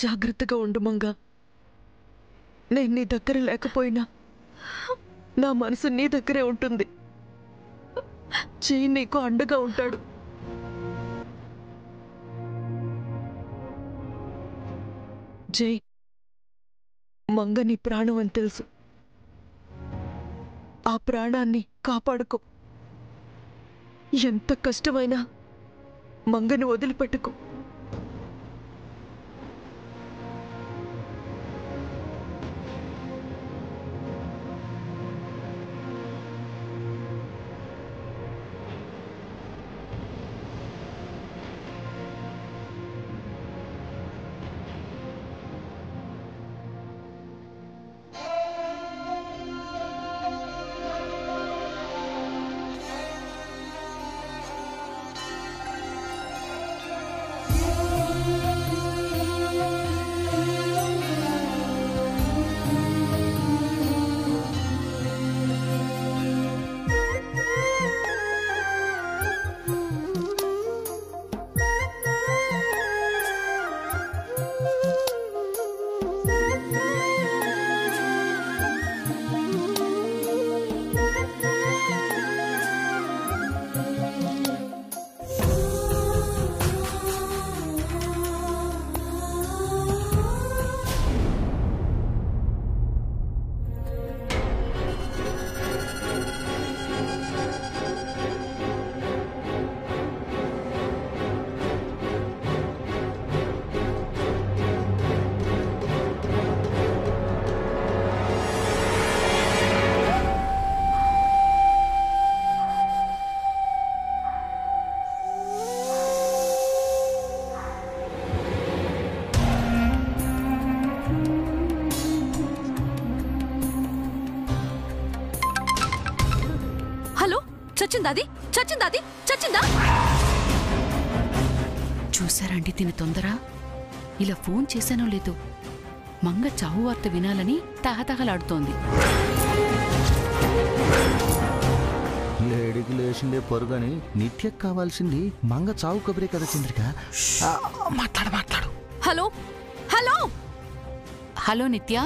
జాగ్రత్తగా ఉండు మంగ. నేను నీ దగ్గర లేకపోయినా నా మనసు నీ దగ్గరే ఉంటుంది. జై నీకు అండగా ఉంటాడు. జై, మంగ నీ ప్రాణం అని తెలుసు. ఆ ప్రాణాన్ని కాపాడుకో. ఎంత కష్టమైనా మంగని వదిలిపెట్టుకో. చచ్చిందా? చూసారండి తిని తొందర. ఇలా ఫోన్ చేశానో లేదో మంగ చావు వార్త వినాలని తహతహలాడుతోంది. లేడికి లేచిందే పొరుగని నిత్యకు కావాల్సింది మంగ చావు కబురే కదా చంద్రిక. మాట్లాడు. హలో హలో హలో నిత్య,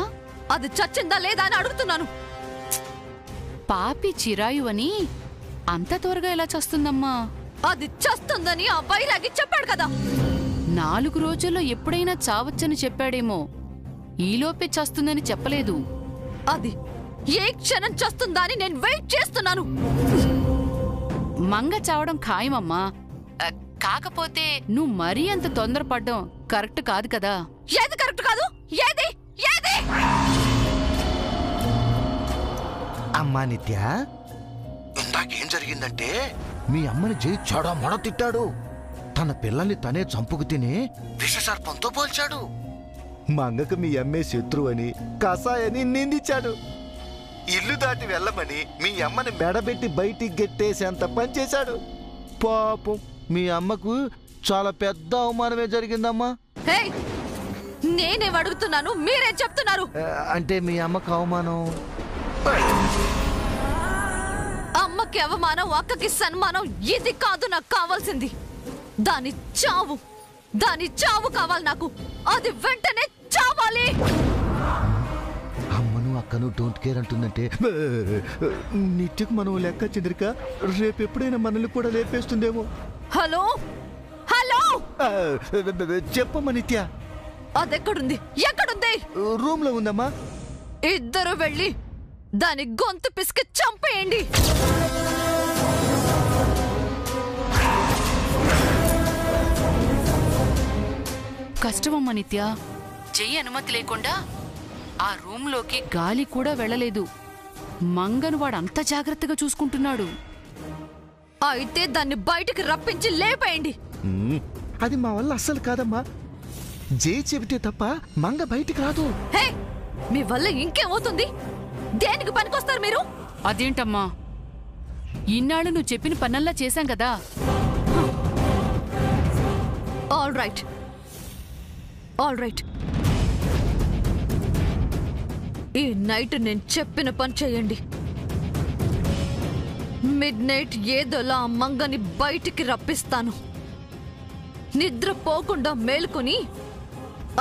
అది చచ్చిందా లేదా అని అడుగుతున్నాను. పాపి చిరాయు అని అంత త్వరగా ఎలా చస్తుందమ్మా? అది చస్తుందని ఆ వైరాగి చెప్పాడు కదా. 4 రోజుల్లో ఎప్పుడైనా చావచ్చని చెప్పాడేమో, ఈలోపే చస్తుందని చెప్పలేదు. అది ఏ క్షణం చస్తుందా అని నేను వెయిట్ చేస్తున్నాను. మంగ చావడం ఖాయమమ్మా. కాకపోతే నువ్వు మరీ అంత తొందరపడ్డం కరెక్ట్ కాదు కదా. ఏది కరెక్ట్ కాదు? ఏది ఏది? అమ్మా నిత్య, ఇందాకేం జరిగిందంటే మీ అమ్మని జై చాడా మొడ తిట్టాడు. తన పిల్లల్ని తనే చంపుకు తిని విషసర్పంతో పోల్చాడు. మంగకు మీ అమ్మే శత్రువు అని కసాయని నిందించాడు. ఇల్లు దాటి వెళ్ళమని మీ అమ్మని మెడబెట్టి బయటికి గెట్టేసేంత పనిచేశాడు. పాపం మీ అమ్మకు చాలా పెద్ద అవమానమే జరిగిందమ్మా. నేనే అడుగుతున్నాను, మీరే చెప్తున్నారు. అంటే మీ అమ్మకు అవమానం? అమ్మకి అవమానం, అక్కకి సన్మానం, ఇది కాదు నాకు కావాల్సింది. దాని చావు కావాలి నాకు. అది వెంటనే చావాలి. అమ్మను అక్కను డోంట్ కేర్ అంటుందంటే నిత్యకు మనం లెక్క చంద్రిక. రేపెప్పుడైనా మనల్ని కూడా లేపేస్తుందేమో. హలో హలో చెప్పమ్మా నిత్య. అదెక్కడుంది? ఎక్కడుంది? రూమ్ లో ఉందమ్మా. ఇద్దరు వెళ్ళి దాని గొంతు పిసికి చంపేయండి. కష్టమమ్మా నిత్య. చెయ్యి అనుమతి లేకుండా ఆ రూమ్ లోకి గాలి కూడా వెళ్ళలేదు. మంగను వాడు అంత జాగ్రత్తగా చూసుకుంటున్నాడు. అయితే దాన్ని బయటికి రప్పించి లేపేయండి. అది మా వల్ల అస్సలు కాదమ్మా. జై చెబితే తప్ప మంగ బయటికి రాదు. హే, మీ వల్ల ఇంకేమవుతుంది? దేనికి పనికొస్తారు మీరు? అదేంటమ్మా, ఇన్నాళ్ళు నువ్వు చెప్పిన పనల్లా చేశాం కదా. ఆల్ రైట్ ఈ నైట్ నేను చెప్పిన పని చేయండి. మిడ్నైట్ ఏదోలా మంగని బయటికి రప్పిస్తాను. నిద్రపోకుండా మేలుకొని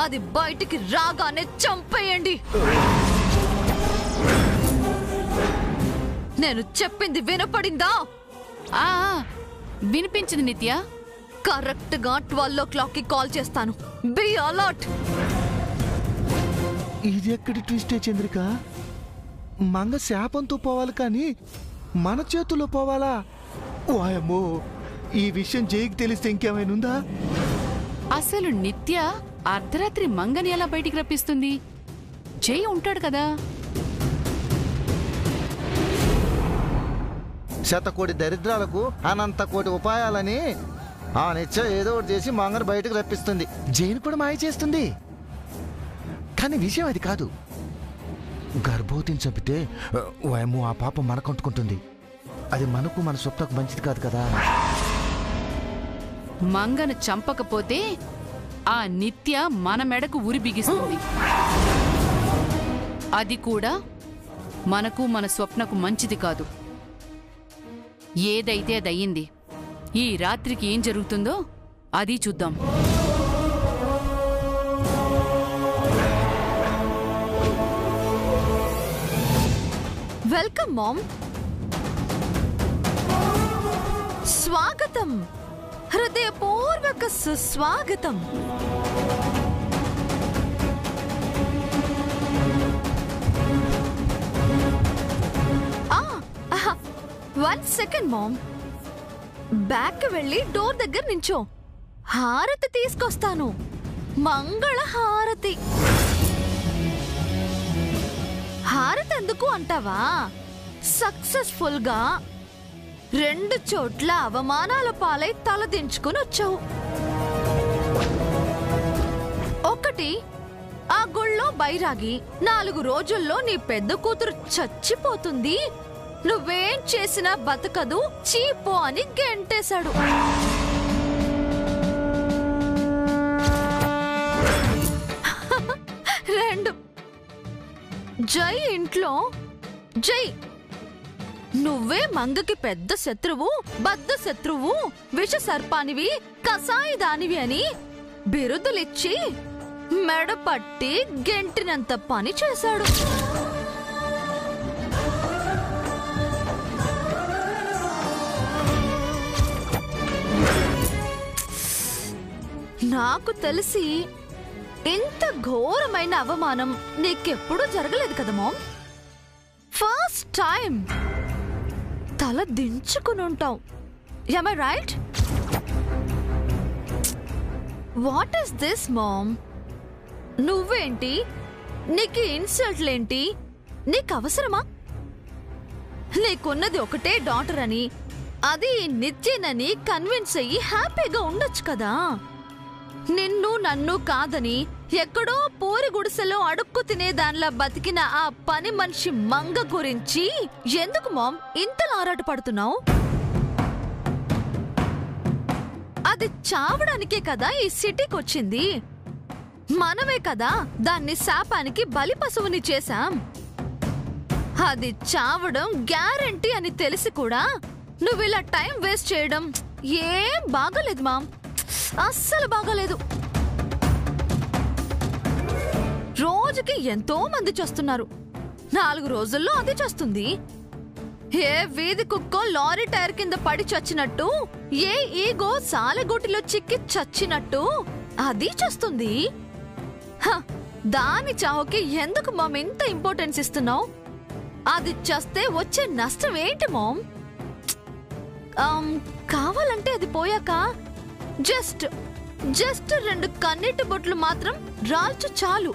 అది బయటికి రాగానే చంపేయండి. నేను చెప్పింది వినపడిందా? వినిపించింది నిత్య. కరెక్ట్ గా 12 o'clock కాల్ చేస్తాను. Be alert. ఇది ఎక్కడి ట్విస్టే చంద్రిక? మంగ శాపంతో పోవాలి కానీ మన చేతుల్లో పోవాలా? ఓయమ్మో, ఈ విషయం జైకి తెలిస్తే ఇంకేమైనా ఉందా? అసలు నిత్య అర్ధరాత్రి మంగని ఎలా బయటికి రప్పిస్తుంది? జై ఉంటాడు కదా. శతకోటి దరిద్రాలకు అనంత కోటి ఉపాయాలని ఆ నిత్య ఏదో ఒకటి చేసి మంగని బయటకు రప్పిస్తుంది. జైన్ కూడా మాయ చేస్తుంది. కానీ విషయం అది కాదు. గర్భవతిని చంపితే ఓయమ్మో ఆ పాపం మనకంటుకుంటుంది. అది మనకు మన స్వప్నకు మంచిది కాదు కదా. మంగను చంపకపోతే ఆ నిత్య మన మెడకు ఉరి బిగిస్తుంది. అది కూడా మనకు మన స్వప్నకు మంచిది కాదు. ఏదైతే అదయ్యింది. ఈ రాత్రికి ఏం జరుగుతుందో అది చూద్దాం. Welcome mom. స్వాగతం, హృదయపూర్వక సుస్వాగతం. One second mom. బ్యాక్ వెళ్ళి డోర్ దగ్గర నించో. హారతి తీసుకొస్తాను. మంగళ హారతి. హారతి ఎందుకు అంటావా? సక్సెస్ఫుల్ గా 2 చోట్ల అవమానాల పాలై తలదించుకుని వచ్చావు. ఒకటి ఆ గుళ్ళో బైరాగి 4 రోజుల్లో నీ పెద్ద కూతురు చచ్చిపోతుంది, నువ్వేం చేసినా బతకదు, చీపో అని గెంటేశాడు. రెండు, జై ఇంట్లో జై నువ్వే మంగకి పెద్ద శత్రువు, బద్ద శత్రువు, విష సర్పానివి, కసాయి దానివి అని బిరుదులిచ్చి మెడపట్టి గెంటినంత పని చేశాడు. నాకు తెలిసి ఇంత ఘోరమైన అవమానం నీకెప్పుడూ జరగలేదు కదా మామ్. ఫస్ట్ టైం తల దించుకుని ఉంటావు. Am I right? What is this mom? నువ్వేంటి, నీకు ఇన్సల్ట్లేంటి? నీకు అవసరమా? నీకున్నది ఒకటే డాటర్ అని, అది నిత్యనని కన్విన్స్ అయ్యి హ్యాపీగా ఉండొచ్చు కదా. నిన్ను నన్ను కాదని ఎక్కడో పూరి గుడిసెలో అడుక్కు తినేదానిలా బతికిన ఆ పని మనిషి మంగ గురించి ఎందుకు మామ్ ఇంతలా ఆరాటపడుతున్నావు? అది చావడానికే కదా ఈ సిటీకి వచ్చింది. మనమే కదా దాన్ని శాపానికి బలి పశువుని చేశాం. అది చావడం గ్యారంటీ అని తెలిసి కూడా నువ్విలా టైం వేస్ట్ చేయడం ఏం బాగలేదు మామ్, అస్సలు బాగలేదు. రోజుకి ఎంతో మంది చేస్తున్నారు, 4 రోజుల్లో అది చేస్తుంది. ఏ వీధి కుక్కో లారీ టైర్ కింద పడి చచ్చినట్టు, ఏ ఈగో సాలెగూటిలో చిక్కి చచ్చినట్టు అది చేస్తుంది. దాని చావుకి ఎందుకు మామ్ ఇంత ఇంపార్టెన్స్ ఇస్తున్నావు? అది చేస్తే వచ్చే నష్టం ఏంటి మామ్? కావాలంటే అది పోయాక జస్ట్ 2 కన్నీటి బొట్లు మాత్రం రాల్చు చాలు.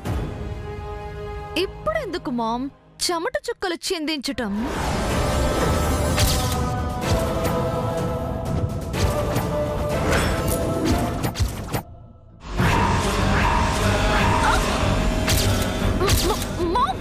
ఇప్పుడెందుకు మామ్ చెమట చుక్కలు చిందించటం? మామ్,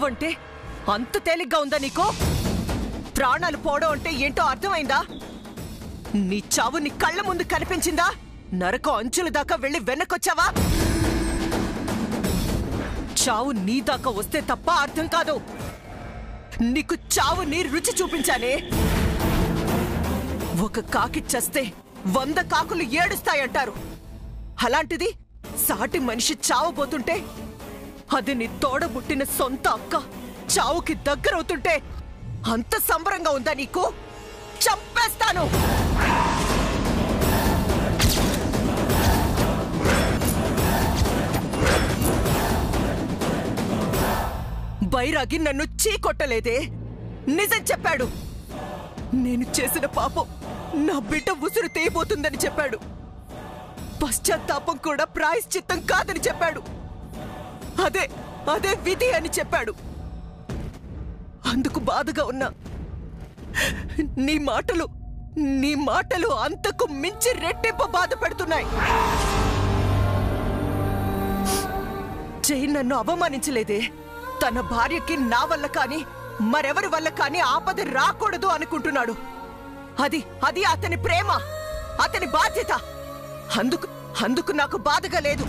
చావంటే అంత తేలిగ్గా ఉందా నీకు? ప్రాణాలు పోవడం అంటే ఏంటో అర్థమైందా? నీ చావు నీ కళ్ళ ముందు కనిపించిందా? నరకం అంచుల దాకా వెళ్ళి వెనకొచ్చావా? చావు నీ దాకా వస్తే తప్ప అర్థం కాదు. నీకు చావుని రుచి చూపించానే. ఒక కాకి చస్తే 100 కాకులు ఏడుస్తాయంటారు. అలాంటిది సాటి మనిషి చావబోతుంటే, అది నీ తోడబుట్టిన సొంత అక్క చావుకి దగ్గరవుతుంటే అంత సంబరంగా ఉందా నీకు? చంపేస్తాను. బైరాగి నన్ను చీకొట్టలేదే, నిజం చెప్పాడు. నేను చేసిన పాపం నా బిడ్డ ఉసురు తీయబోతుందని చెప్పాడు. పశ్చాత్తాపం కూడా ప్రాయశ్చిత్తం కాదని చెప్పాడు. అదే అదే విధి అని చెప్పాడు. అందుకు బాధగా ఉన్నా నీ మాటలు అంతకు మించి రెట్టింపు బాధ పెడుతున్నాయి. జై నన్ను అవమానించలేదే. తన భార్యకి నా వల్ల కాని మరెవరి వల్ల కాని ఆపద రాకూడదు అనుకుంటున్నాడు. అది అతని ప్రేమ, అతని బాధ్యత. అందుకు నాకు బాధగా లేదు.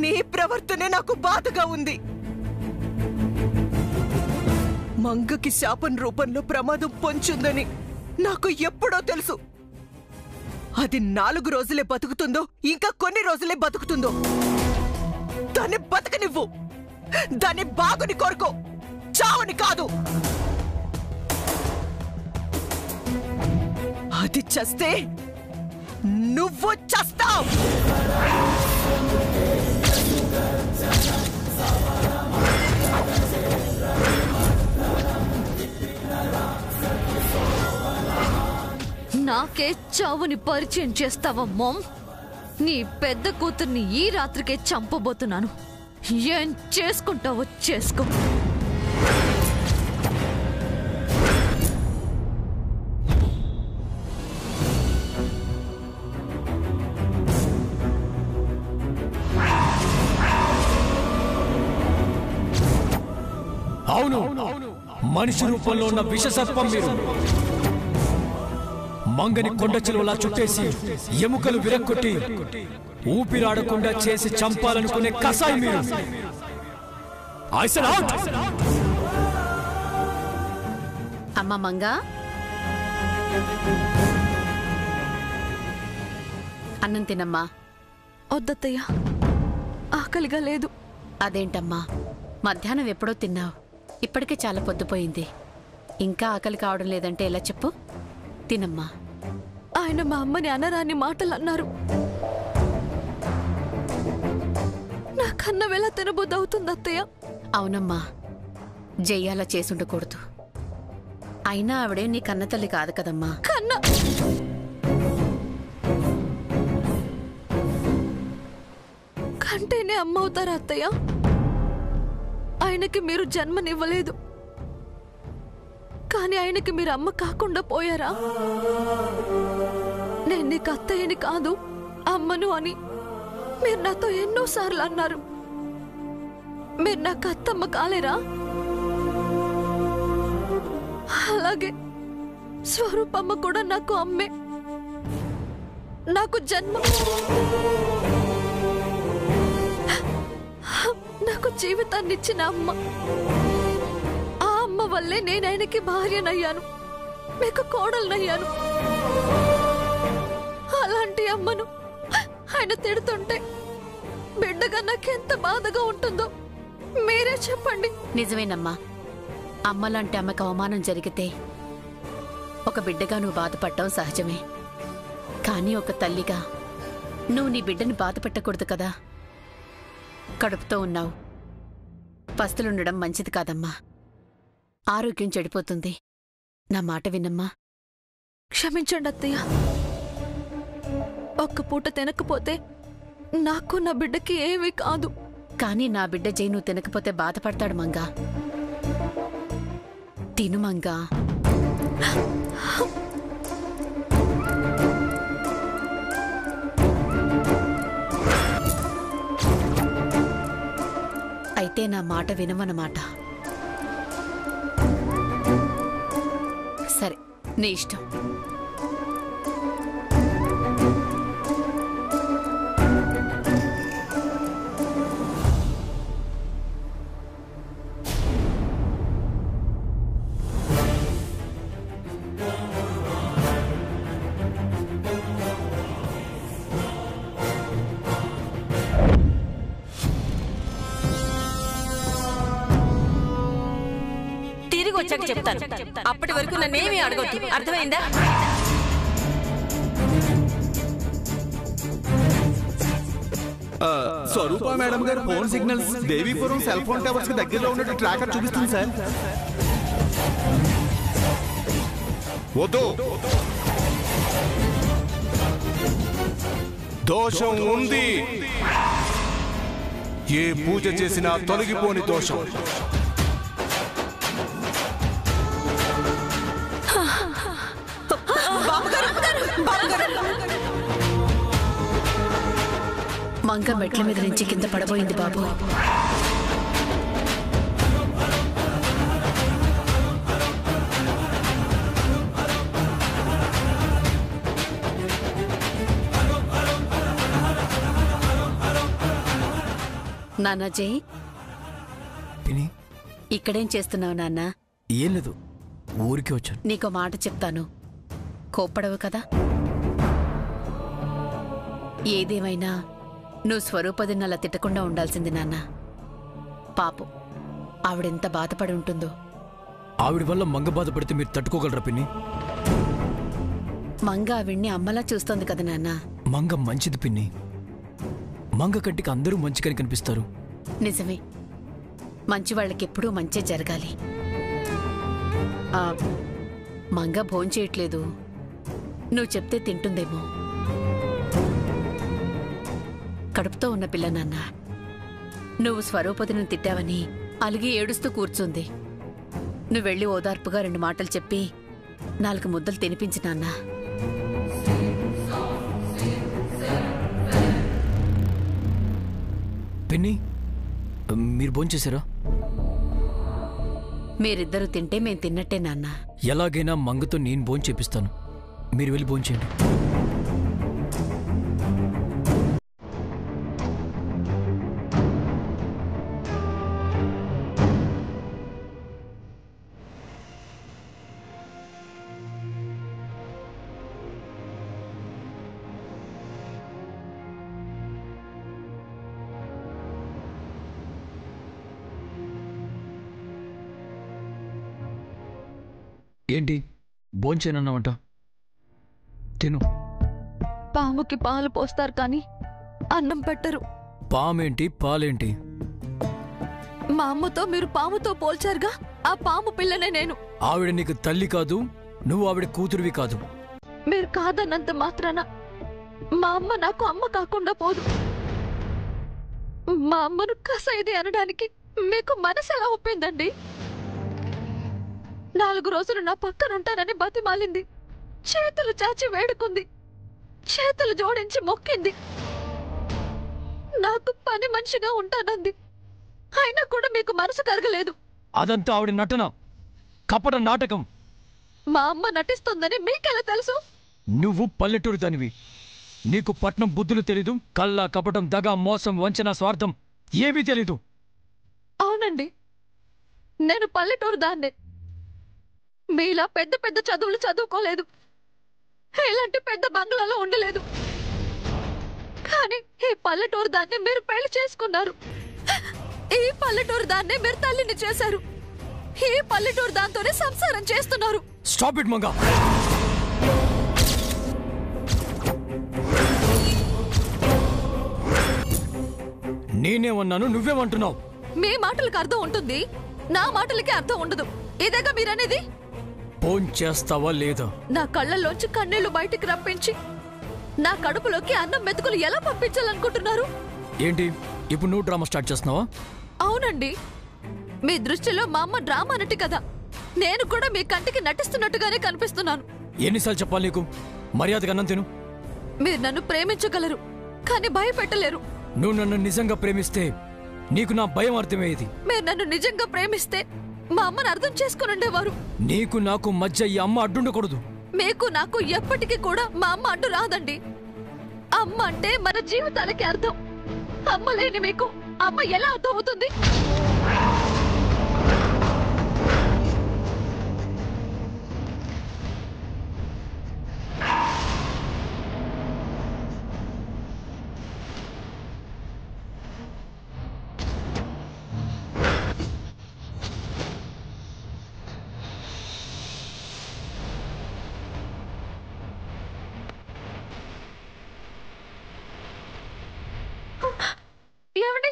నీ ప్రవర్తనే నాకు బాధగా ఉంది. మంగకి శాపం రూపంలో ప్రమాదం పొంచుందని నాకు ఎప్పుడో తెలుసు. అది 4 రోజులే బతుకుతుందో ఇంకా కొన్ని రోజులే బతుకుతుందో దాన్ని బతకనివ్వు. దాన్ని బాగుని కోరుకో, చావుని కాదు. అది చస్తే నువ్వు చస్తావు. నాకే చావుని పరిచయం చేస్తావా మామ్? నీ పెద్ద కూతుర్ని ఈ రాత్రికే చంపబోతున్నాను. ఏం చేసుకుంటావో చేసుకో. అవును, మనిషి రూపంలో ఉన్న విషసర్పం మీరు. మంగని కొండ చిలువలా చుట్టేసి ఎముకలు విరక్కొట్టి ఊపిరాడకుండా చేసి చంపాలనుకునే కసాయి మీరు. అమ్మ మంగా, అన్నం తినమ్మా. వద్దత్తయ్య, ఆకలిగా లేదు. అదేంటమ్మా, మధ్యాహ్నం ఎప్పుడో తిన్నావు, ఇప్పటికే చాలా పొద్దుపోయింది. ఇంకా ఆకలి కావడం లేదంటే ఎలా చెప్పు? తినమ్మా. ఆయన మా అమ్మని అనరాని మాటలు అన్నారు. నాకన్నం ఎలా తినబుద్దవుతుంది అత్తయ్య? అవునమ్మా, జయ్యాల చేసుండకూడదు. అయినా ఆవిడే నీ కన్నతల్లి కాదు కదమ్మా. కన్నా కంటేనే అమ్మ అవుతారా అత్తయ్య? ఆయనకి మీరు జన్మనివ్వలేదు, కానీ ఆయనకి మీరు అమ్మ కాకుండా పోయారా? నేను నీకు అత్తయ్యని కాదు అమ్మను అని మీరు నాతో ఎన్నోసార్లు అన్నారు. మీరు నాకు అత్తమ్మ కాలేరా? అలాగే స్వరూపమ్మ కూడా నాకు అమ్మే, నాకు జన్మ, నాకు జీవితాన్ని ఇచ్చిన అమ్మ. ఆ అమ్మ వల్లే నేను ఆయనకి భార్యనయ్యాను, మీకు కోడలనయ్యాను. అలాంటి అమ్మను ఆయన తిడుతుంటే బిడ్డగా నాకెంత బాధగా ఉంటుందో మీరే చెప్పండి. నిజమేనమ్మా, అమ్మలాంటి అమ్మకి అవమానం జరిగితే ఒక బిడ్డగా నువ్వు బాధపడటం సహజమే. కానీ ఒక తల్లిగా నువ్వు నీ బిడ్డని బాధ పెట్టకూడదు కదా. కడుపుతో ఉన్నావు, పస్తులుండడం మంచిది కాదమ్మా. ఆరోగ్యం చెడిపోతుంది. నా మాట వినమ్మా. క్షమించండి అత్తయ్య. ఒక్క పూట తినకపోతే నాకు నా బిడ్డకి ఏమీ కాదు. కానీ నా బిడ్డ జై నువ్వు తినకపోతే బాధపడతాడు మంగా. తిను మంగా. అయితే నా మాట వినమన్నమాట. సరే, నీ ఇష్టం. వచ్చాక చెప్తాను. అప్పటి వరకు నన్నేమీ అడగొద్దు, అర్థమైందా? స్వరూప మేడం గారు phone signals Devipuram cell phone towers కి దగ్గరలో ఉన్నట్టు ట్రాకర్ చూపిస్తుంది సార్. వద్దు, దోషం ఉంది. ఏ పూజ చేసినా తొలగిపోని దోషం. మంగ మెట్ల మీద నుంచి కింద పడబోయింది బాబు. నాన్న జై, ఇక్కడేం చేస్తున్నావు నాన్న? ఏం లేదు, ఊరికి వచ్చాను. నీకో మాట చెప్తాను, కోప్పడవు కదా? ఏదేమైనా నువ్వు స్వరూపదిని అలా తిట్టకుండా ఉండాల్సింది నాన్న. పాపం, ఆవిడెంత బాధపడి ఉంటుందో. ఆవిడ వల్ల మంగ బాధపడితే మీరు తట్టుకోగలరా పిన్ని? మంగ ఆవిడ్ని అమ్మలా చూస్తోంది కదా నాన్న. మంగ మంచిది పిన్ని. మంగ కంటికి అందరూ మంచిగాని కనిపిస్తారు. నిజమే, మంచి వాళ్ళకెప్పుడూ మంచే జరగాలి. మంగ భోంచేయట్లేదు, నువ్వు చెప్తే తింటుందేమో. కడుపుతో ఉన్న పిల్ల నాన్న. నువ్వు స్వరూపతిని తిట్టావని అలిగి ఏడుస్తూ కూర్చుంది. నువ్వెళ్ళి ఓదార్పుగా 2 మాటలు చెప్పి 4 ముద్దలు తినిపించి నాన్న. పిన్ని, మీరు భోంచేశారా? మీరిద్దరూ తింటే మేం తిన్నట్టే నాన్న. ఎలాగైనా మంగతో నేను భోంచేపిస్తాను, మీరు వెళ్ళి భోంచేయండి. ఏంటి భోంచేనన్నావంట? తిను. పాముకి పాలు పోస్తారు కానీ అన్నం పెట్టరు. పామేంటి పాలేంటి? మా అమ్మతో మీరు పాముతో పోల్చారుగా, ఆ పాము పిల్లనే నేను. ఆవిడ నీకు తల్లి కాదు, నువ్వు ఆవిడ కూతురువి కాదు. మీరు కాదన్నంత మాత్రాన మా అమ్మ నాకు అమ్మ కాకుండా పోదు. మా అమ్మను కసైది అనడానికి మీకు మనసు ఎలా ఒప్పిందండి? 4 రోజులు నా పక్కనుంటానని బతిమాలింది, చేతులు చాచి వేడుకుంది, చేతులు జోడించి మొక్కింది, నాకు పని మనిషిగా ఉంటానంది. అయినా కూడా మీకు మనసు కరగలేదు. అదంతా ఆవిడ నటన, కపట నాటకం. మా అమ్మ నటిస్తుందని మీకెలా తెలుసు? నువ్వు పల్లెటూరు దానివి, నీకు పట్నం బుద్ధులు తెలీదు. కళ్ళ కపటం, దగ, మోసం, వంచన, స్వార్థం ఏమీ తెలీదు. అవునండి, నేను పల్లెటూరు దాన్నే. మీలా పెద్ద పెద్ద చదువులు చదువుకోలేదు, ఇలాంటి పెద్ద బంగ్లాలో ఉండలేదు. కానీ ఈ పల్లెటూరు దాన్ని మీరు పెళ్లి చేసుకున్నారు. ఈ పల్లెటూరు దాన్ని మీరు తల్లిని చేశారు. ఈ పల్లెటూరు దాంతోనే సంసారం చేస్తున్నారు. Stop it Manga. నేనేమన్నాను, నువ్వేమంటున్నావు? మీ మాటలకు అర్థం ఉంటుంది, నా మాటలకి అర్థం ఉండదు. ఇదేగా మీరనేది? ఫోన్ చేస్తావా లేదా? నా కళ్ళల్లోంచి కన్నీళ్లు బయటికి రప్పించి నా కడుపులోకి అన్నం మెతుకులు ఎలా పంపించాలనుకుంటున్నారు? ఏంటి ఇప్పుడు నువ్వు డ్రామా స్టార్ట్ చేస్తున్నావా? అవునండి, మీ దృష్టిలో మా అమ్మ డ్రామా నటి కదా, నేను కూడా మీ కంటికి నటిస్తున్నట్టుగానే కనిపిస్తున్నాను. ఎన్నిసార్లు చెప్పాలి నీకు? మర్యాదగా అన్నం తిను. మీరు నన్ను ప్రేమించగలరు, కానీ భయపెట్టలేరు. నువ్వు నన్ను నిజంగా ప్రేమిస్తే నీకు నా భయం అర్థమయ్యేది. మీరు నన్ను నిజంగా ప్రేమిస్తే మా అమ్మని అర్థం చేసుకుని ఉండేవారు. నీకు నాకు మధ్య ఈ అమ్మ అడ్డుండకూడదు. మీకు నాకు ఎప్పటికీ కూడా మా అమ్మ అడ్డు రాదండి. అమ్మ అంటే మన జీవితాలకి అర్థం. అమ్మ లేని మీకు అమ్మ ఎలా అర్థం అవుతుంది? ఏమండి?